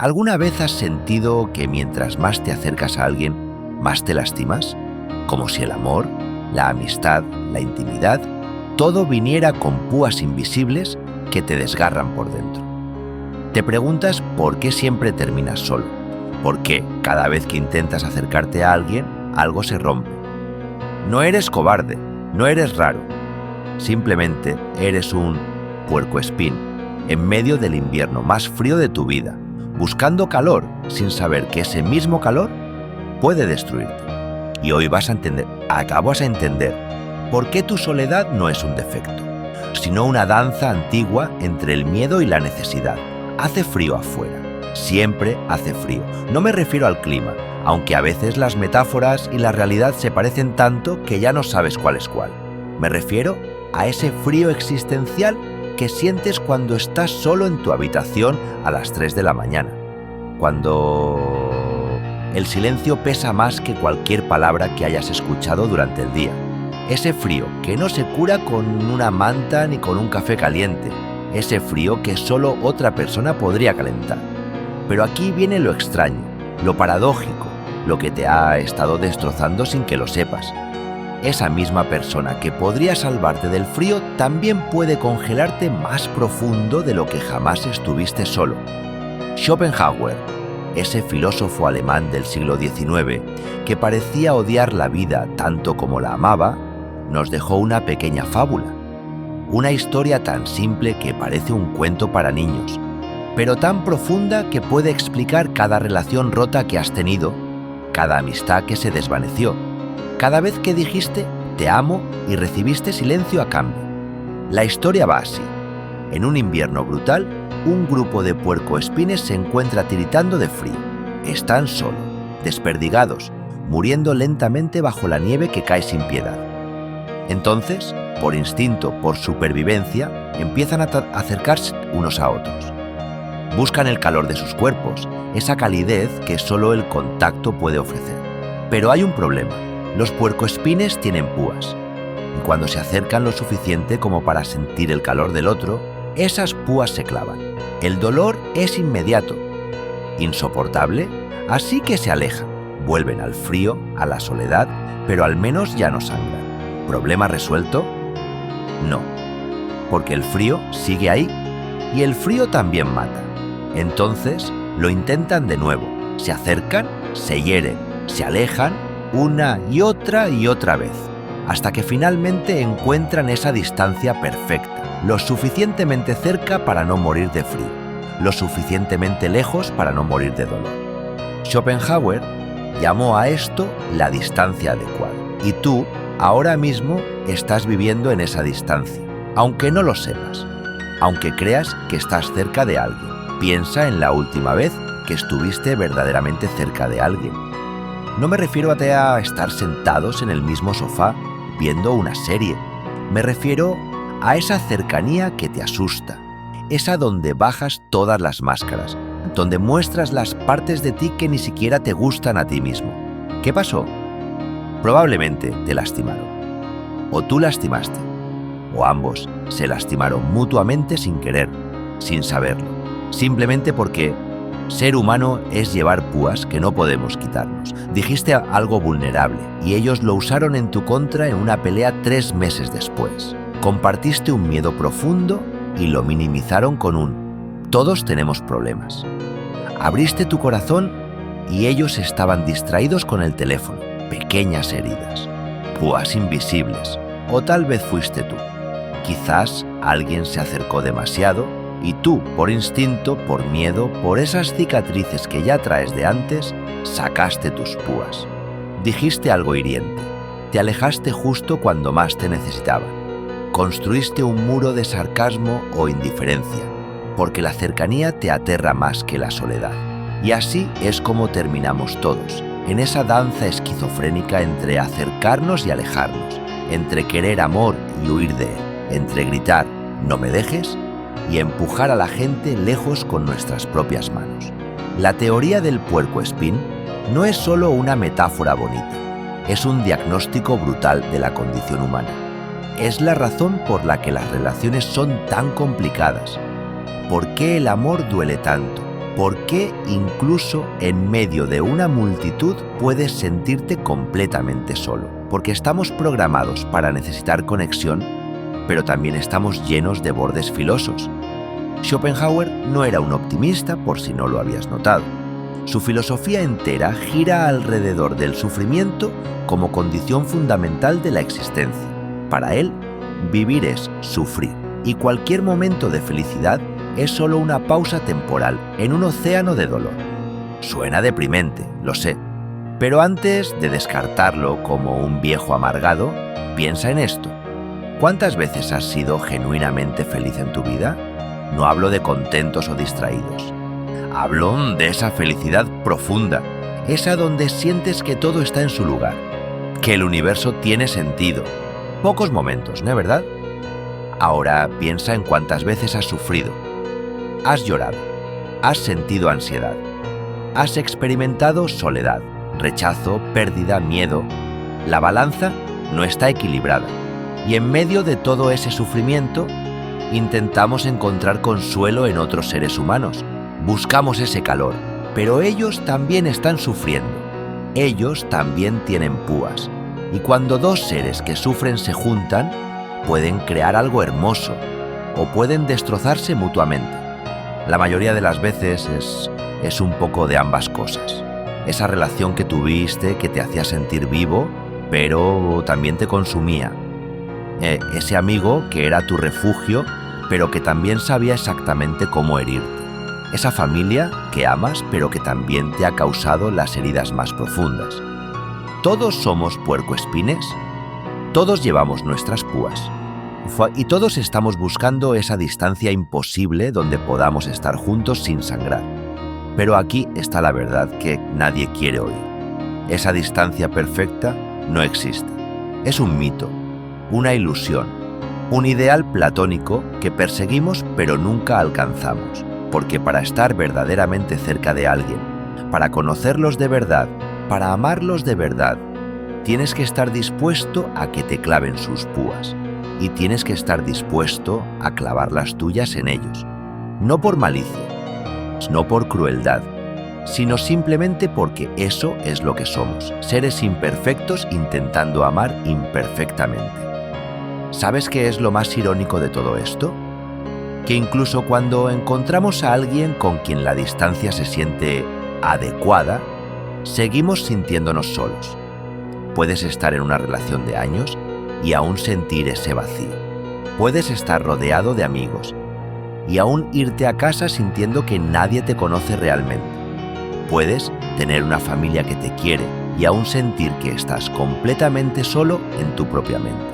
¿Alguna vez has sentido que mientras más te acercas a alguien, más te lastimas? Como si el amor, la amistad, la intimidad, todo viniera con púas invisibles que te desgarran por dentro. Te preguntas por qué siempre terminas solo, por qué cada vez que intentas acercarte a alguien, algo se rompe. No eres cobarde, no eres raro, simplemente eres un puercoespín en medio del invierno más frío de tu vida, buscando calor sin saber que ese mismo calor puede destruirte. Y hoy vas a entender por qué tu soledad no es un defecto, sino una danza antigua entre el miedo y la necesidad. Hace frío afuera, siempre hace frío. No me refiero al clima, aunque a veces las metáforas y la realidad se parecen tanto que ya no sabes cuál es cuál. Me refiero a ese frío existencial que sientes cuando estás solo en tu habitación a las 3 de la mañana, cuando el silencio pesa más que cualquier palabra que hayas escuchado durante el día. Ese frío que no se cura con una manta ni con un café caliente, ese frío que solo otra persona podría calentar. Pero aquí viene lo extraño, lo paradójico, lo que te ha estado destrozando sin que lo sepas. Esa misma persona que podría salvarte del frío también puede congelarte más profundo de lo que jamás estuviste solo. Schopenhauer, ese filósofo alemán del siglo XIX, que parecía odiar la vida tanto como la amaba, nos dejó una pequeña fábula. Una historia tan simple que parece un cuento para niños, pero tan profunda que puede explicar cada relación rota que has tenido, cada amistad que se desvaneció, cada vez que dijiste «te amo» y recibiste silencio a cambio. La historia va así. En un invierno brutal, un grupo de puercoespines se encuentra tiritando de frío. Están solos, desperdigados, muriendo lentamente bajo la nieve que cae sin piedad. Entonces, por instinto, por supervivencia, empiezan a acercarse unos a otros. Buscan el calor de sus cuerpos, esa calidez que solo el contacto puede ofrecer. Pero hay un problema. Los puercoespines tienen púas, y cuando se acercan lo suficiente como para sentir el calor del otro, esas púas se clavan. El dolor es inmediato, insoportable, así que se alejan, vuelven al frío, a la soledad, pero al menos ya no sangran. ¿Problema resuelto? No, porque el frío sigue ahí, y el frío también mata. Entonces lo intentan de nuevo, se acercan, se hieren, se alejan, una y otra vez, hasta que finalmente encuentran esa distancia perfecta, lo suficientemente cerca para no morir de frío, lo suficientemente lejos para no morir de dolor. Schopenhauer llamó a esto la distancia adecuada, y tú ahora mismo estás viviendo en esa distancia, aunque no lo sepas, aunque creas que estás cerca de alguien. Piensa en la última vez que estuviste verdaderamente cerca de alguien. No me refiero a estar sentados en el mismo sofá viendo una serie. Me refiero a esa cercanía que te asusta, esa donde bajas todas las máscaras, donde muestras las partes de ti que ni siquiera te gustan a ti mismo. ¿Qué pasó? Probablemente te lastimaron. O tú lastimaste. O ambos se lastimaron mutuamente sin querer, sin saberlo. Simplemente porque ser humano es llevar púas que no podemos quitarnos. Dijiste algo vulnerable y ellos lo usaron en tu contra en una pelea 3 meses después. Compartiste un miedo profundo y lo minimizaron con un «todos tenemos problemas». Abriste tu corazón y ellos estaban distraídos con el teléfono. Pequeñas heridas, púas invisibles, o tal vez fuiste tú. Quizás alguien se acercó demasiado y tú, por instinto, por miedo, por esas cicatrices que ya traes de antes, sacaste tus púas. Dijiste algo hiriente, te alejaste justo cuando más te necesitaban. Construiste un muro de sarcasmo o indiferencia, porque la cercanía te aterra más que la soledad. Y así es como terminamos todos, en esa danza esquizofrénica entre acercarnos y alejarnos, entre querer amor y huir de él, entre gritar «no me dejes» y empujar a la gente lejos con nuestras propias manos. La teoría del puercoespín no es solo una metáfora bonita, es un diagnóstico brutal de la condición humana. Es la razón por la que las relaciones son tan complicadas. ¿Por qué el amor duele tanto? ¿Por qué incluso en medio de una multitud puedes sentirte completamente solo? Porque estamos programados para necesitar conexión, pero también estamos llenos de bordes filosos. Schopenhauer no era un optimista, por si no lo habías notado. Su filosofía entera gira alrededor del sufrimiento como condición fundamental de la existencia. Para él, vivir es sufrir, y cualquier momento de felicidad es solo una pausa temporal en un océano de dolor. Suena deprimente, lo sé, pero antes de descartarlo como un viejo amargado, piensa en esto. ¿Cuántas veces has sido genuinamente feliz en tu vida? No hablo de contentos o distraídos. Hablo de esa felicidad profunda, esa donde sientes que todo está en su lugar, que el universo tiene sentido. Pocos momentos, ¿no es verdad? Ahora piensa en cuántas veces has sufrido. Has llorado, has sentido ansiedad, has experimentado soledad, rechazo, pérdida, miedo. La balanza no está equilibrada y en medio de todo ese sufrimiento intentamos encontrar consuelo en otros seres humanos. Buscamos ese calor, pero ellos también están sufriendo. Ellos también tienen púas. Y cuando dos seres que sufren se juntan, pueden crear algo hermoso o pueden destrozarse mutuamente. La mayoría de las veces es un poco de ambas cosas. Esa relación que tuviste que te hacía sentir vivo, pero también te consumía. Ese amigo que era tu refugio, pero que también sabía exactamente cómo herirte. Esa familia que amas, pero que también te ha causado las heridas más profundas. Todos somos puercoespines, todos llevamos nuestras púas. Y todos estamos buscando esa distancia imposible donde podamos estar juntos sin sangrar. Pero aquí está la verdad que nadie quiere oír. Esa distancia perfecta no existe. Es un mito, una ilusión, un ideal platónico que perseguimos pero nunca alcanzamos. Porque para estar verdaderamente cerca de alguien, para conocerlos de verdad, para amarlos de verdad, tienes que estar dispuesto a que te claven sus púas. Y tienes que estar dispuesto a clavar las tuyas en ellos. No por malicia, no por crueldad, sino simplemente porque eso es lo que somos, seres imperfectos intentando amar imperfectamente. ¿Sabes qué es lo más irónico de todo esto? Que incluso cuando encontramos a alguien con quien la distancia se siente adecuada, seguimos sintiéndonos solos. Puedes estar en una relación de años y aún sentir ese vacío. Puedes estar rodeado de amigos y aún irte a casa sintiendo que nadie te conoce realmente. Puedes tener una familia que te quiere y aún sentir que estás completamente solo en tu propia mente.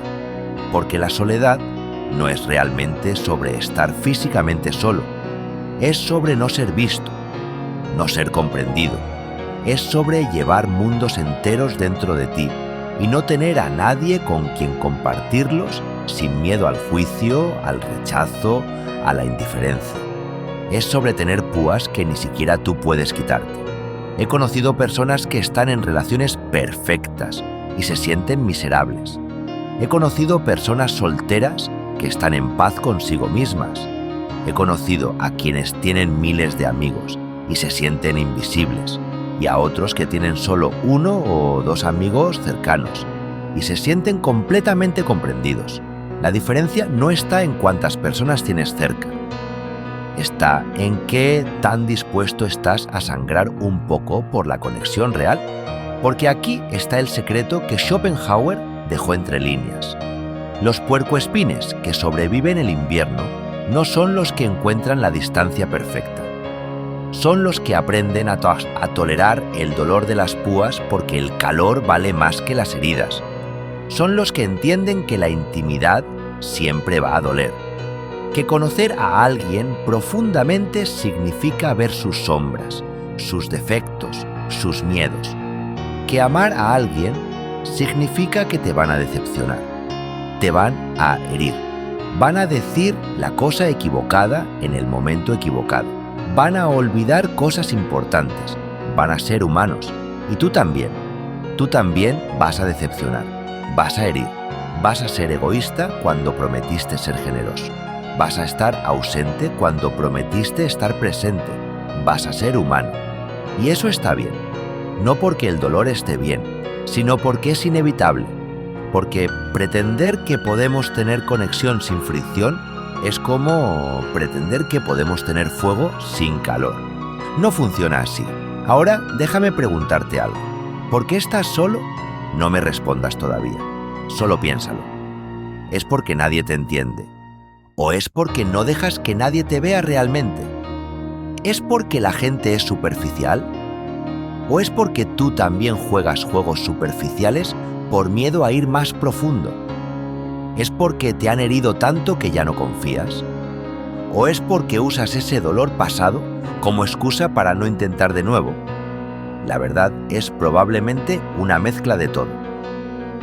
Porque la soledad no es realmente sobre estar físicamente solo, es sobre no ser visto, no ser comprendido, es sobre llevar mundos enteros dentro de ti y no tener a nadie con quien compartirlos sin miedo al juicio, al rechazo, a la indiferencia. Es sobre tener púas que ni siquiera tú puedes quitarte. He conocido personas que están en relaciones perfectas y se sienten miserables. He conocido personas solteras que están en paz consigo mismas. He conocido a quienes tienen miles de amigos y se sienten invisibles, y a otros que tienen solo uno o dos amigos cercanos y se sienten completamente comprendidos. La diferencia no está en cuántas personas tienes cerca, está en qué tan dispuesto estás a sangrar un poco por la conexión real, porque aquí está el secreto que Schopenhauer dejó entre líneas. Los puercoespines que sobreviven el invierno no son los que encuentran la distancia perfecta. Son los que aprenden a tolerar el dolor de las púas porque el calor vale más que las heridas. Son los que entienden que la intimidad siempre va a doler. Que conocer a alguien profundamente significa ver sus sombras, sus defectos, sus miedos. Que amar a alguien significa que te van a decepcionar. Te van a herir. Van a decir la cosa equivocada en el momento equivocado. Van a olvidar cosas importantes. Van a ser humanos. Y tú también. Tú también vas a decepcionar. Vas a herir. Vas a ser egoísta cuando prometiste ser generoso. Vas a estar ausente cuando prometiste estar presente. vas a ser humano. Y eso está bien. No porque el dolor esté bien, sino porque es inevitable. Porque pretender que podemos tener conexión sin fricción es como pretender que podemos tener fuego sin calor. No funciona así. Ahora déjame preguntarte algo. ¿Por qué estás solo? No me respondas todavía. Solo piénsalo. ¿Es porque nadie te entiende? ¿O es porque no dejas que nadie te vea realmente? ¿Es porque la gente es superficial? ¿O es porque tú también juegas juegos superficiales por miedo a ir más profundo? ¿Es porque te han herido tanto que ya no confías? ¿O es porque usas ese dolor pasado como excusa para no intentar de nuevo? La verdad es probablemente una mezcla de todo,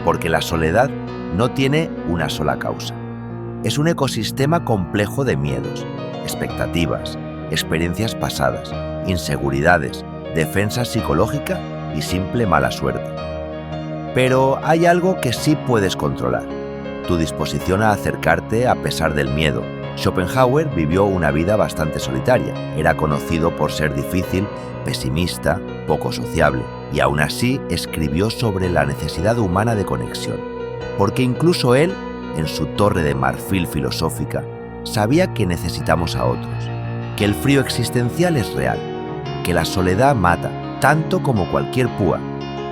porque la soledad no tiene una sola causa. Es un ecosistema complejo de miedos, expectativas, experiencias pasadas, inseguridades, defensa psicológica y simple mala suerte. Pero hay algo que sí puedes controlar: tu disposición a acercarte a pesar del miedo. Schopenhauer vivió una vida bastante solitaria. Era conocido por ser difícil, pesimista, poco sociable, y aún así escribió sobre la necesidad humana de conexión. Porque incluso él, en su torre de marfil filosófica, sabía que necesitamos a otros, que el frío existencial es real, que la soledad mata, tanto como cualquier púa.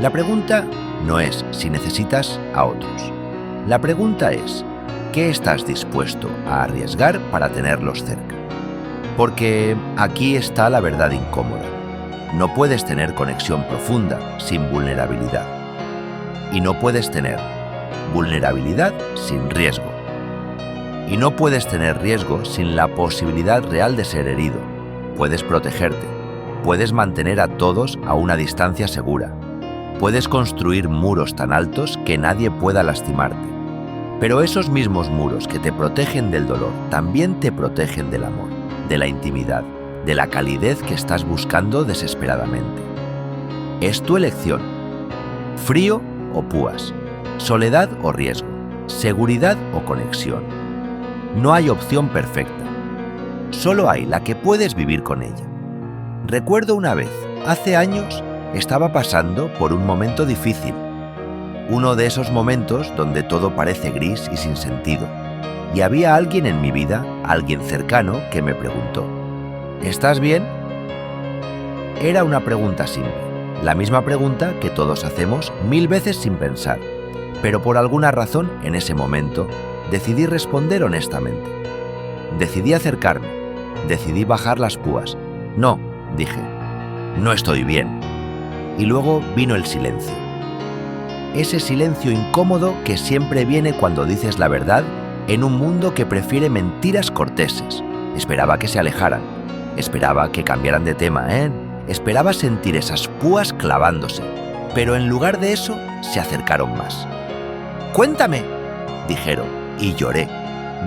La pregunta no es si necesitas a otros. La pregunta es: ¿qué estás dispuesto a arriesgar para tenerlos cerca? Porque aquí está la verdad incómoda. No puedes tener conexión profunda sin vulnerabilidad. Y no puedes tener vulnerabilidad sin riesgo. Y no puedes tener riesgo sin la posibilidad real de ser herido. Puedes protegerte. Puedes mantener a todos a una distancia segura. Puedes construir muros tan altos que nadie pueda lastimarte. Pero esos mismos muros que te protegen del dolor también te protegen del amor, de la intimidad, de la calidez que estás buscando desesperadamente. Es tu elección. Frío o púas, soledad o riesgo, seguridad o conexión. No hay opción perfecta. Solo hay la que puedes vivir con ella. Recuerdo una vez, hace años, estaba pasando por un momento difícil. Uno de esos momentos donde todo parece gris y sin sentido. Y había alguien en mi vida, alguien cercano, que me preguntó: ¿estás bien? Era una pregunta simple, la misma pregunta que todos hacemos 1000 veces sin pensar. Pero por alguna razón, en ese momento, decidí responder honestamente. Decidí acercarme, decidí bajar las púas. No, dije, no estoy bien. Y luego vino el silencio. Ese silencio incómodo que siempre viene cuando dices la verdad en un mundo que prefiere mentiras corteses. Esperaba que se alejaran, esperaba que cambiaran de tema, Esperaba sentir esas púas clavándose, pero en lugar de eso se acercaron más. ¡Cuéntame!, dijeron, y lloré.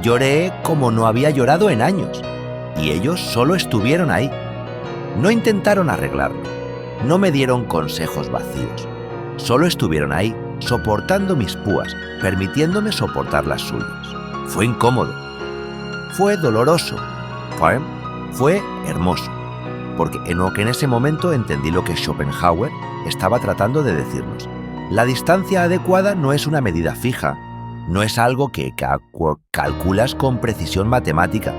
Lloré como no había llorado en años, y ellos solo estuvieron ahí. No intentaron arreglarlo, no me dieron consejos vacíos. Solo estuvieron ahí, soportando mis púas, permitiéndome soportar las suyas. Fue incómodo, fue doloroso, fue hermoso, porque en ese momento entendí lo que Schopenhauer estaba tratando de decirnos. La distancia adecuada no es una medida fija, no es algo que calculas con precisión matemática,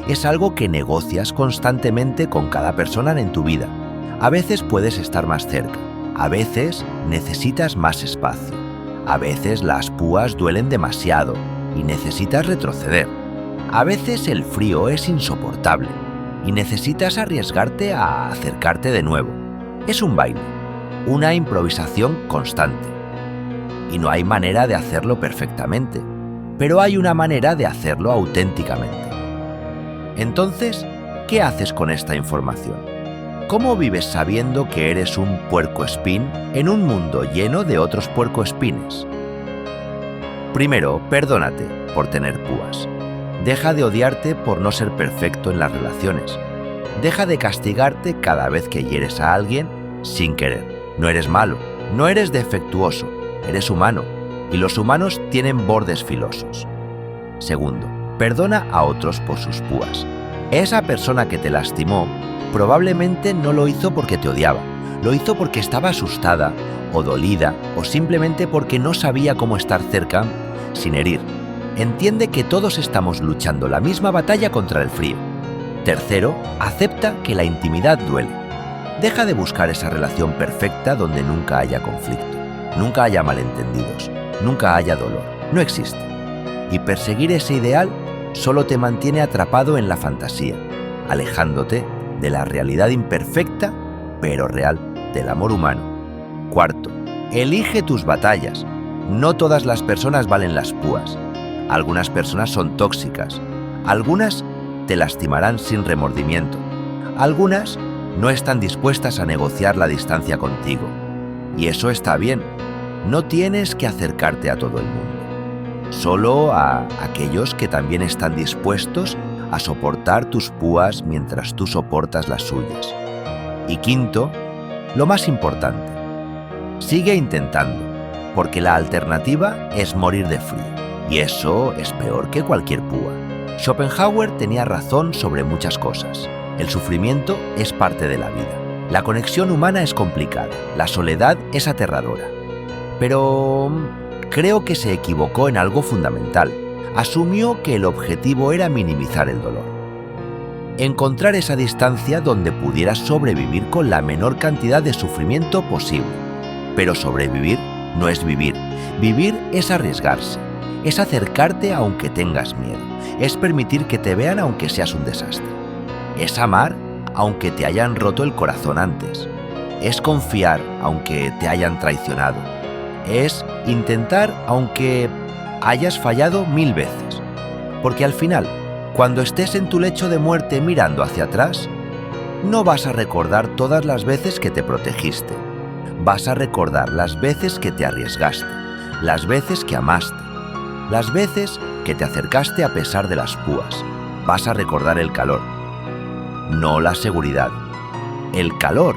es algo que negocias constantemente con cada persona en tu vida. A veces puedes estar más cerca, a veces necesitas más espacio, a veces las púas duelen demasiado y necesitas retroceder. A veces el frío es insoportable y necesitas arriesgarte a acercarte de nuevo. Es un baile, una improvisación constante. Y no hay manera de hacerlo perfectamente, pero hay una manera de hacerlo auténticamente. Entonces, ¿qué haces con esta información? ¿Cómo vives sabiendo que eres un puercoespín en un mundo lleno de otros puercoespines? Primero, perdónate por tener púas. Deja de odiarte por no ser perfecto en las relaciones. Deja de castigarte cada vez que hieres a alguien sin querer. No eres malo, no eres defectuoso, eres humano, y los humanos tienen bordes filosos. Segundo, perdona a otros por sus púas. Esa persona que te lastimó Probablemente no lo hizo porque te odiaba, lo hizo porque estaba asustada o dolida o simplemente porque no sabía cómo estar cerca sin herir. Entiende que todos estamos luchando la misma batalla contra el frío. Tercero, acepta que la intimidad duele. Deja de buscar esa relación perfecta donde nunca haya conflicto, nunca haya malentendidos, nunca haya dolor. No existe. Y perseguir ese ideal solo te mantiene atrapado en la fantasía, alejándote de la realidad imperfecta, pero real, del amor humano. Cuarto, elige tus batallas. No todas las personas valen las púas. Algunas personas son tóxicas. Algunas te lastimarán sin remordimiento. Algunas no están dispuestas a negociar la distancia contigo. Y eso está bien. No tienes que acercarte a todo el mundo. Solo a aquellos que también están dispuestos a soportar tus púas mientras tú soportas las suyas. Y quinto, lo más importante, sigue intentando, porque la alternativa es morir de frío, y eso es peor que cualquier púa. Schopenhauer tenía razón sobre muchas cosas. El sufrimiento es parte de la vida. La conexión humana es complicada, la soledad es aterradora. Pero creo que se equivocó en algo fundamental. Asumió que el objetivo era minimizar el dolor. Encontrar esa distancia donde pudieras sobrevivir con la menor cantidad de sufrimiento posible. Pero sobrevivir no es vivir. Vivir es arriesgarse. Es acercarte aunque tengas miedo. Es permitir que te vean aunque seas un desastre. Es amar aunque te hayan roto el corazón antes. Es confiar aunque te hayan traicionado. Es intentar aunque hayas fallado 1000 veces. Porque al final, cuando estés en tu lecho de muerte mirando hacia atrás, no vas a recordar todas las veces que te protegiste. Vas a recordar las veces que te arriesgaste, las veces que amaste, las veces que te acercaste a pesar de las púas. Vas a recordar el calor, no la seguridad. El calor.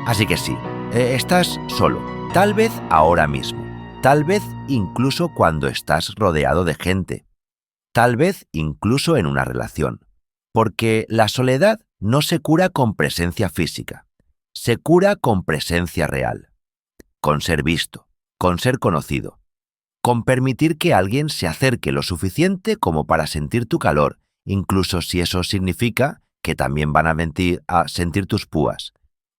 Así que sí, estás solo, tal vez ahora mismo. Tal vez incluso cuando estás rodeado de gente. Tal vez incluso en una relación. Porque la soledad no se cura con presencia física. Se cura con presencia real. Con ser visto. Con ser conocido. Con permitir que alguien se acerque lo suficiente como para sentir tu calor, incluso si eso significa que también van a sentir tus púas.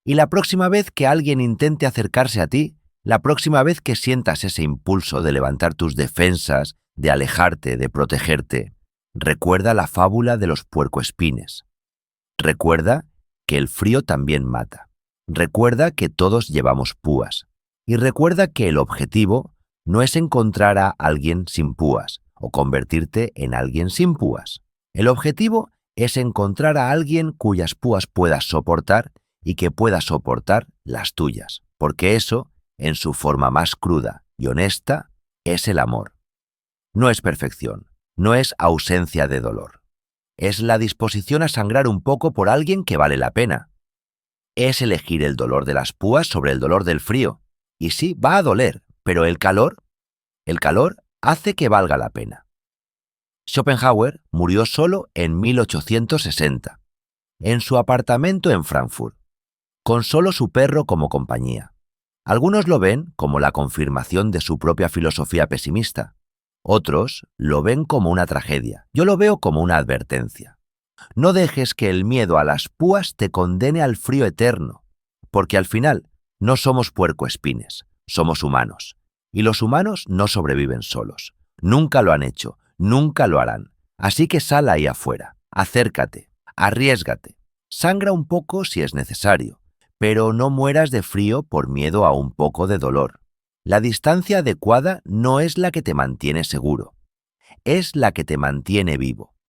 Y la próxima vez que alguien intente acercarse a ti, la próxima vez que sientas ese impulso de levantar tus defensas, de alejarte, de protegerte, recuerda la fábula de los puercoespines. Recuerda que el frío también mata. Recuerda que todos llevamos púas. Y recuerda que el objetivo no es encontrar a alguien sin púas o convertirte en alguien sin púas. El objetivo es encontrar a alguien cuyas púas puedas soportar y que pueda soportar las tuyas, porque eso, en su forma más cruda y honesta, es el amor. No es perfección, no es ausencia de dolor. Es la disposición a sangrar un poco por alguien que vale la pena. Es elegir el dolor de las púas sobre el dolor del frío. Y sí, va a doler, pero el calor hace que valga la pena. Schopenhauer murió solo en 1860, en su apartamento en Frankfurt, con solo su perro como compañía. Algunos lo ven como la confirmación de su propia filosofía pesimista. Otros lo ven como una tragedia. Yo lo veo como una advertencia. No dejes que el miedo a las púas te condene al frío eterno, porque al final no somos puercoespines, somos humanos. Y los humanos no sobreviven solos. Nunca lo han hecho, nunca lo harán. Así que sal ahí afuera, acércate, arriésgate, sangra un poco si es necesario, pero no mueras de frío por miedo a un poco de dolor. La distancia adecuada no es la que te mantiene seguro, es la que te mantiene vivo.